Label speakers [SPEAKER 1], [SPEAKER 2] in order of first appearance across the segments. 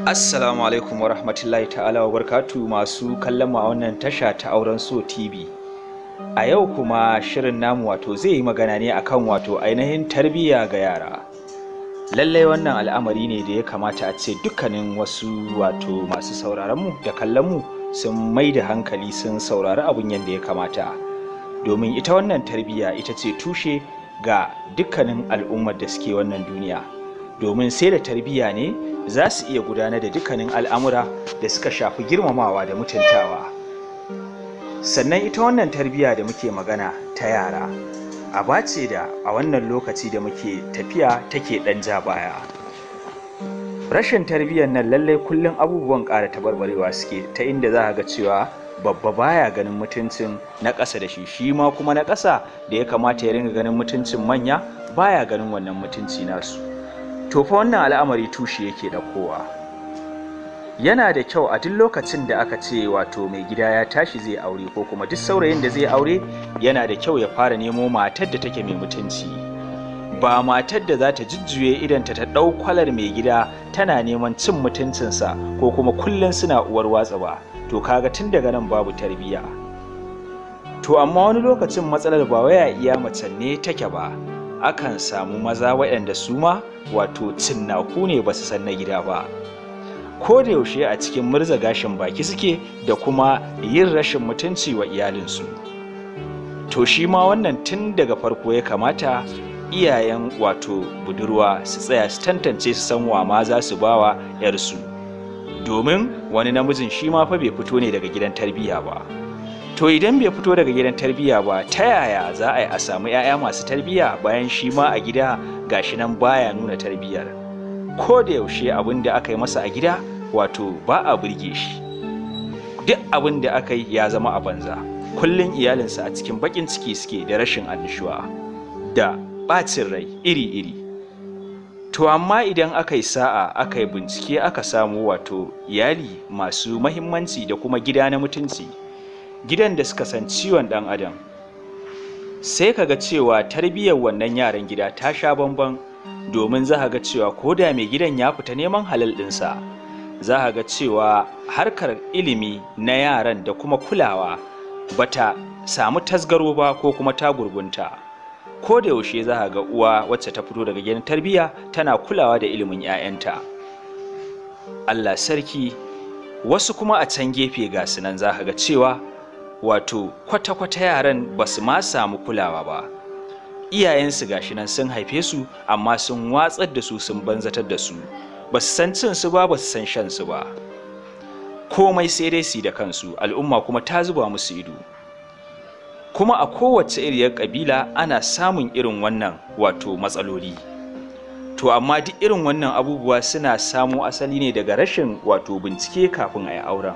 [SPEAKER 1] Assalamu alaikum wa rahmatullahi ta'ala wa barkatu masu kallon mu a wannan tasha ta Auren So TV. A yau kuma shirin namu zai yi magana ne akan ainihin tarbiyya ga yara. Lallai wannan al'amari ne da ya kamata a ce dukkanin wasu masu sauraron mu da kallon mu sun mai da hankali sun saurari abun yadda ya kamata. Domin ita wannan tarbiyya ita ce tushe ga dukkanin al'ummar da suke wannan duniya. Domin sai da tarbiyya ne za su iya gudanar da dukkanin al'amura da suka shafi girmamawa da mutuntawa. Sannan ita wannan tarbiyya da muke magana ta yara aba ce da a wannan lokaci da muke tafiya take ɗan ja baya. Rashin tarbiyyar nan lallai kullum abubuwan ƙara tabarbarewa suke, ta inda za a ga cewa babba baya ganin mutuncin na ƙasa da shi ma kuma na ƙasa da ya kamata ya ringa ganin mutuncin manya baya ganin wannan mutunci nasu. To fa wannan al'amari tushe yake ɗaukowa. Yana da kyau a duk lokacin da aka ce mai gida ya tashi zai aure, ko kuma duk saurayin da zai aure yana da kyau ya fara nemo matar da take mai mutunci, ba matar da za ta jujjuye idanta ta ɗau kwalar mai gida tana neman cin mutuncinsa ko kuma kullum suna uwar watsa ba. To kaga tun daga nan babu tarbiyya. To amma wani lokacin matsalar ba waya iya mace ne take ba, akan samu maza waɗanda su ma cinnaku ne ba su san na gida ba. Ko da yaushe a cikin murza gashin baki suke da kuma yin rashin mutunci wa iyalinsu. To shi ma wannan tun daga farko ya kamata iyayen budurwa su tsaya su tantance su san wa ma za su bawa 'yarsu. Domin wani namijin shi ma fa bai fito ne daga gidan tarbiyya ba. To idan bai fito daga gidan tarbiyya ba, ta yaya za a yi a samu 'ya'ya masu tarbiyya bayan shi ma a gida gashi nan baya nuna tarbiyyar? Ko da yaushe abin da aka yi masa a gida ba a burge shi, duk abin da aka yi ya zama a banza. Kullum iyalinsa a cikin bakin ciki suke da rashin annushuwa da bacin rai iri-iri. To amma idan aka yi sa'a aka yi bincike aka samu iyali masu mahimmanci da kuma gida na mutunci, gidan da suka san ciwon ɗan adam, sai ka ga cewa tarbiyyar wannan yaran gida ta sha bamban. Domin za ka ga cewa ko da mai gidan ya fita neman halal ɗinsa, za ka ga cewa harkar ilimi na yaran da kuma kulawa bata samu tasgaro ba ko kuma ta gurgunta. Ko da yaushe za ka ga uwa wacce ta fito daga gidan tarbiyya tana kulawa da ilimin 'ya'yanta. Allah sarki. Wasu kuma a can gefe ga su nan za ka ga cewa kwata-kwata yaran ba su ma samu kulawa ba. Iyayensu gashi nan sun haife su amma sun watsar da su, sun banzatar da su, ba su san cin su ba, ba su san shan su ba. Komai sai dai su da kansu, al'umma kuma ta zuba musu ido. Kuma a kowace iriyar kabila ana samun irin wannan matsaloli. To amma duk irin wannan abubuwa suna samo asali ne daga rashin bincike kafin a yi auren.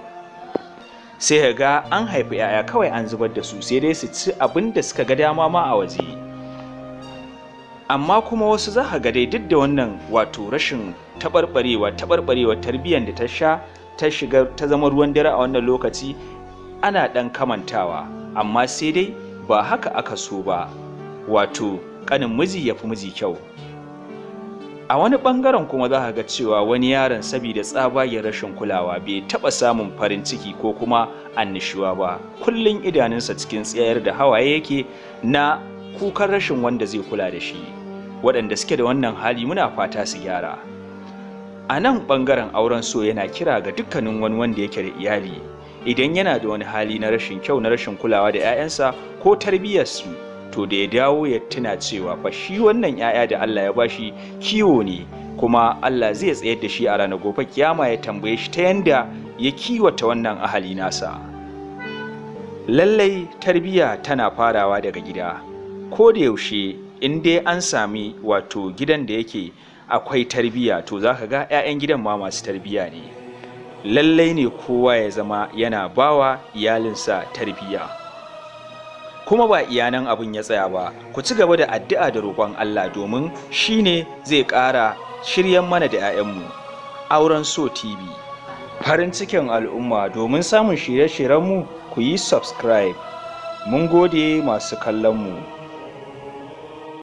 [SPEAKER 1] Sai ga an haifi 'ya'ya kawai an zubar da su, sai dai su ci abin da suka ga dama ma a waje. Amma kuma wasu za ka ga dai duk da wannan rashin taɓarɓarewa tarbiyyar da ta shiga ta zama ruwan dare a wannan lokaci, ana ɗan kamantawa, amma sai dai ba haka aka so ba. Ƙanin miji ya fi miji kyau. A wani ɓangaren kuma za ka ga cewa wani yaron saboda tsabagen rashin kulawa bai taɓa samun farin ciki ko kuma annishuwa ba. Kullum idanunsa cikin tsayar da hawaye yake na kukan rashin wanda zai kula da shi. Waɗanda suke da wannan hali muna fata su gyara. A nan ɓangaren Auren So yana kira ga dukkanin wani wanda yake da iyali, idan yana da wani hali na rashin kyau, na rashin kulawa da 'ya'yansa ko tarbiyyarsu, to da ya dawo ya tuna cewa fa shi wannan 'ya'ya da Allah ya bashi kiwo ne, kuma Allah zai tsayar da shi a ranar gobe kiyama ya tambaye shi ta yanda ya kiwata wannan ahali nasa. Lallai tarbiyya tana farawa daga gida. Ko da yaushe in dai an sami gidan da yake akwai tarbiyya, to za ka ga 'ya'yan gidan ma masu tarbiyya ne. Lallai ne kowa ya zama yana bawa iyalinsa tarbiyya. Kuma ba iyanan abin ya tsaya ba, ku ci gaba da addu'a da roƙon Allah, domin shi ne zai ƙara shiryan mana da 'ya'yanmu. Auren So TV, farin cikin al'umma. Domin samun shirye-shiryenmu ku yi subscribe. Mun gode masu kallon mu.